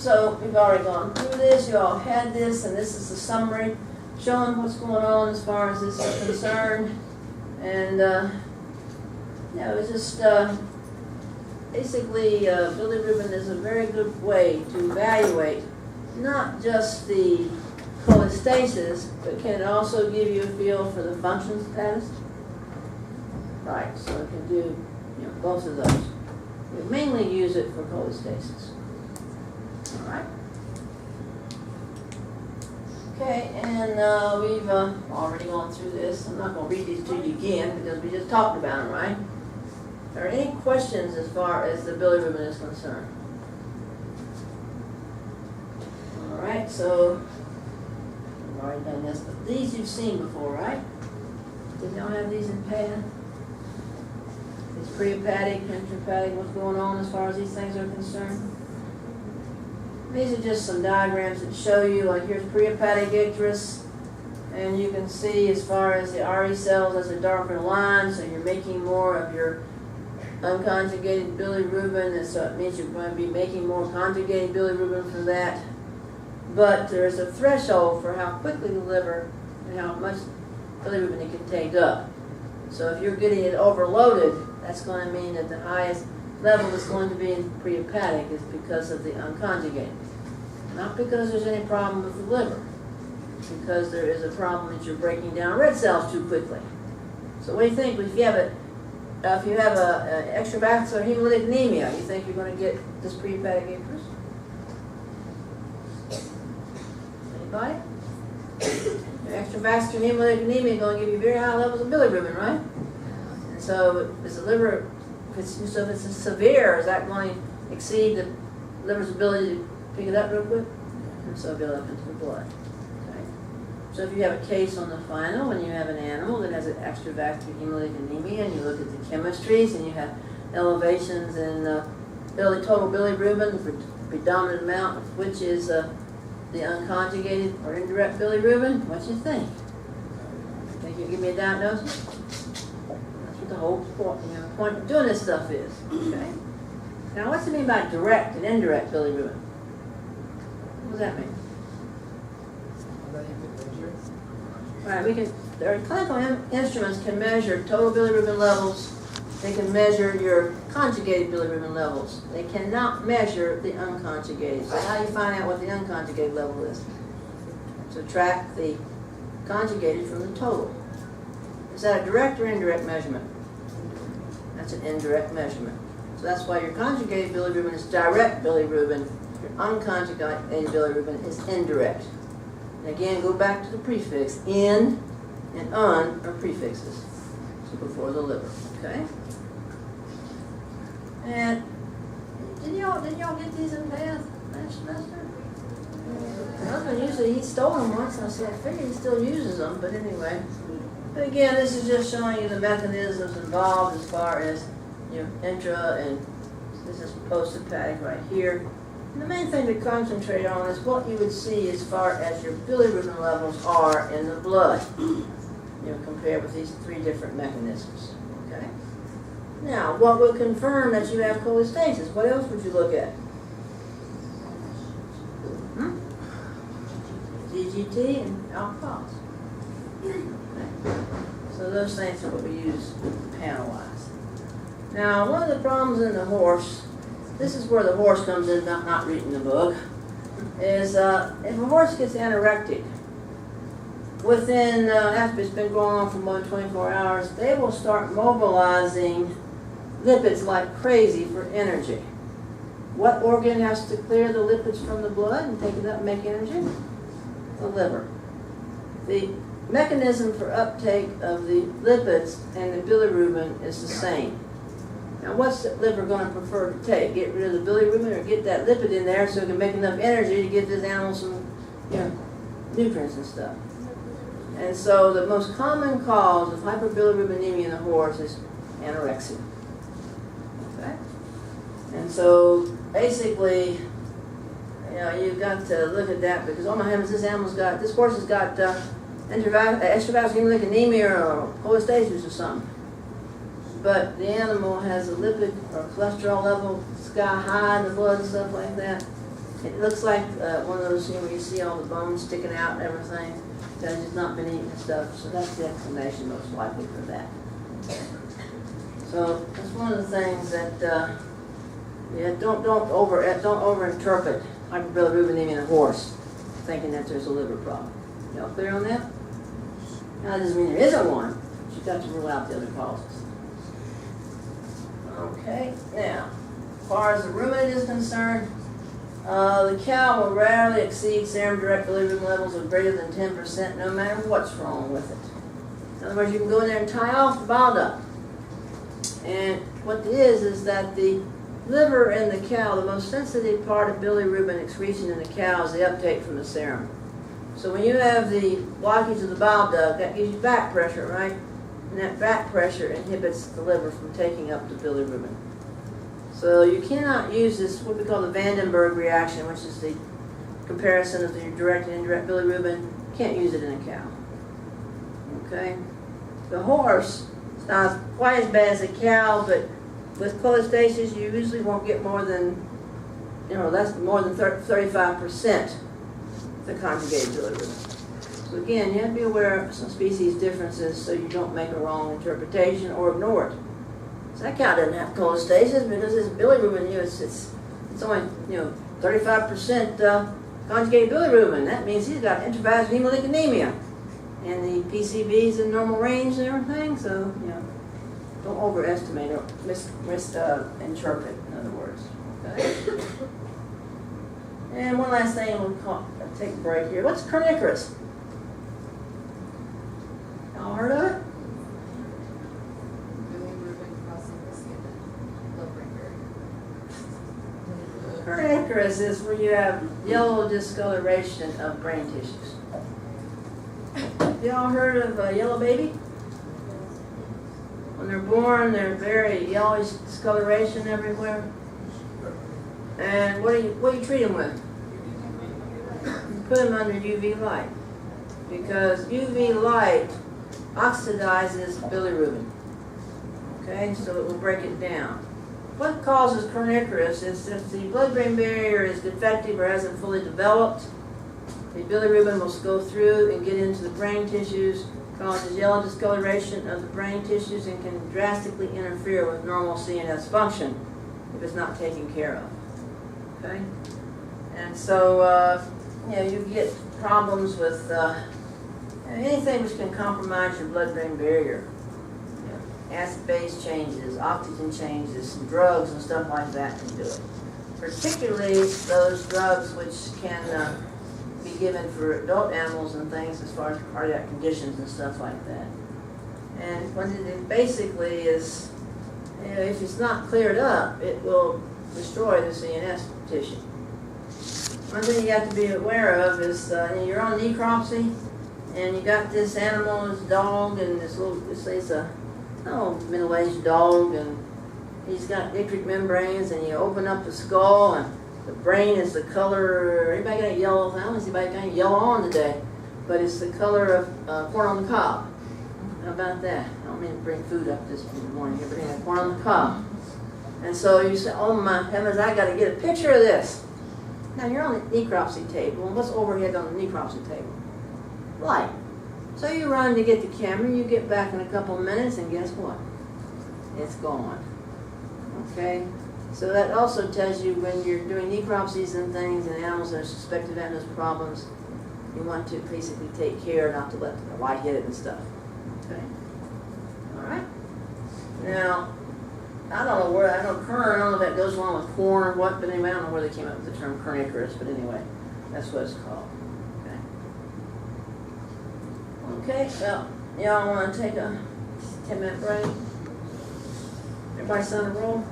So we've already gone through this, you all had this, and this is the summary showing what's going on as far as this is concerned. And yeah, it was just basically bilirubin is a very good way to evaluate not just the cholestasis, but can also give you a feel for the function status. Right, so it can do both of those. We mainly use it for cholestasis. All right. Okay, and we've already gone through this. I'm not going to read these to you again because we just talked about them, right? Are there any questions as far as the bilirubin is concerned? All right, so we've already done this, but these you've seen before, right? Did y'all have these in pad? It's prehepatic, intrahepatic, what's going on as far as these things are concerned? These are just some diagrams that show you, like here's prehepatic icterus, and you can see as far as the RE cells as a darker line, so you're making more of your unconjugated bilirubin, and so it means you're going to be making more conjugated bilirubin from that. But there's a threshold for how quickly the liver and how much bilirubin it can take up. So if you're getting it overloaded, that's going to mean that the highest level is going to be in prehepatic is because of the unconjugated. Not because there's any problem with the liver, because there is a problem that you're breaking down red cells too quickly. So what do you think if you have a extravascular hemolytic anemia? You think you're going to get this prehepatic icterus? Anybody? Extravascular hemolytic anemia is going to give you very high levels of bilirubin, right? And so is the liver, if it's severe, is that going to exceed the liver's ability to pick it up real quick? And so build up into the blood. Okay. So if you have a case on the final, when you have an animal that has an extravascular hemolytic anemia, and you look at the chemistries, and you have elevations in total bilirubin, the predominant amount of which is the unconjugated or indirect bilirubin, what do you think? Think you give me a diagnosis? That's what the whole point of doing this stuff is. Okay. Now, what's it mean by direct and indirect bilirubin? What does that mean? Right, there are clinical instruments can measure total bilirubin levels. They can measure your conjugated bilirubin levels. They cannot measure the unconjugated. So how do you find out what the unconjugated level is? Subtract the conjugated from the total. Is that a direct or indirect measurement? That's an indirect measurement. So that's why your conjugated bilirubin is direct bilirubin. Your unconjugated bilirubin is indirect. And again, go back to the prefix. In and un are prefixes. So before the liver. Okay? And did y'all get these in pad last semester? My husband usually, he stole them once, and I said, I figured he still uses them, but anyway. But again, this is just showing you the mechanisms involved as far as intra, and this is post-hepatic right here. And the main thing to concentrate on is what you would see as far as your bilirubin levels are in the blood, compared with these three different mechanisms. Okay. Now, what would confirm that you have cholestasis? What else would you look at? GGT and alkalis. Okay. So those things are what we use panel-wise. Now, one of the problems in the horse, this is where the horse comes in, not reading the book, is if a horse gets anorectic, within, after it's been going on for more than 24 hours, they will start mobilizing lipids like crazy for energy. What organ has to clear the lipids from the blood and take it up and make energy? The liver. The mechanism for uptake of the lipids and the bilirubin is the same. Now, what's the liver going to prefer to take? Get rid of the bilirubin or get that lipid in there so it can make enough energy to give this animal some, nutrients and stuff. And so the most common cause of hyperbilirubinemia in the horse is anorexia. Okay? And so basically, you've got to look at that because, oh my heavens, this horse has got extravascular hemolytic anemia or cholestasis or something. But the animal has a lipid or cholesterol level sky high in the blood and stuff like that. It looks like one of those, where you see all the bones sticking out and everything. That it's not been eating and stuff, so that's the explanation most likely for that. So that's one of the things that don't overinterpret hyperbilirubinemia in a horse, thinking that there's a liver problem. Y'all clear on that? Now, that doesn't mean there isn't one, but you've got to rule out the other causes. Okay, now, as far as the ruminant is concerned, the cow will rarely exceed serum direct bilirubin levels of greater than 10% no matter what's wrong with it. In other words, you can go in there and tie off the bile duct. And what it is that the liver in the cow, the most sensitive part of bilirubin excretion in the cow is the uptake from the serum. So when you have the blockage of the bile duct, that gives you back pressure, right? And that back pressure inhibits the liver from taking up the bilirubin. So you cannot use this, what we call the Vandenberg reaction, which is the comparison of the direct and indirect bilirubin. You can't use it in a cow. Okay? The horse, it's not quite as bad as a cow, but with cholestasis, you usually won't get more than, less than more than 35% the conjugated bilirubin. So again, you have to be aware of some species differences so you don't make a wrong interpretation or ignore it. So that cow doesn't have cholestasis because it's bilirubin, it's only 35% conjugated bilirubin. That means he's got intravascular hemolytic anemia, and the PCB's in normal range and everything. So don't overestimate or misinterpret. In other words. Okay. And one last thing, we'll take a break here. What's kernicterus? Y'all heard of it? Kernicterus is where you have yellow discoloration of brain tissues. Y'all heard of yellow baby? When they're born, they're very yellowish discoloration everywhere. And what do you treat them with? You put them under UV light, because UV light oxidizes bilirubin. Okay, so it will break it down. What causes kernicterus is if the blood-brain barrier is defective or hasn't fully developed, the bilirubin will go through and get into the brain tissues, causes yellow discoloration of the brain tissues, and can drastically interfere with normal CNS function if it's not taken care of. Okay? And so, you get problems with anything which can compromise your blood-brain barrier. Acid-base changes, oxygen changes, some drugs and stuff like that can do it. Particularly those drugs which can be given for adult animals and things as far as cardiac conditions and stuff like that. And what it basically is, if it's not cleared up, it will destroy the CNS tissue. One thing you have to be aware of is you're on necropsy and you got this animal, this dog, and this is a middle-aged dog, and he's got ichoric membranes, and you open up the skull, and the brain is the color. Anybody got a yellow? I don't see anybody got any yellow on today, but it's the color of corn on the cob. How about that? I don't mean to bring food up this morning here, but anyway, corn on the cob. And so you say, "Oh my heavens, I got to get a picture of this." Now you're on the necropsy table, and what's overhead on the necropsy table? Light. So you run to get the camera, you get back in a couple of minutes, and guess what? It's gone. Okay? So that also tells you when you're doing necropsies and things, and animals that are suspected of having those problems, you want to basically take care not to let the light hit it and stuff. Okay? Alright? Now, I don't know if that goes along with corn or what, but anyway, I don't know where they came up with the term kernicterus, but anyway, that's what it's called. Okay, well, y'all want to take a 10-minute break? Everybody sign a roll?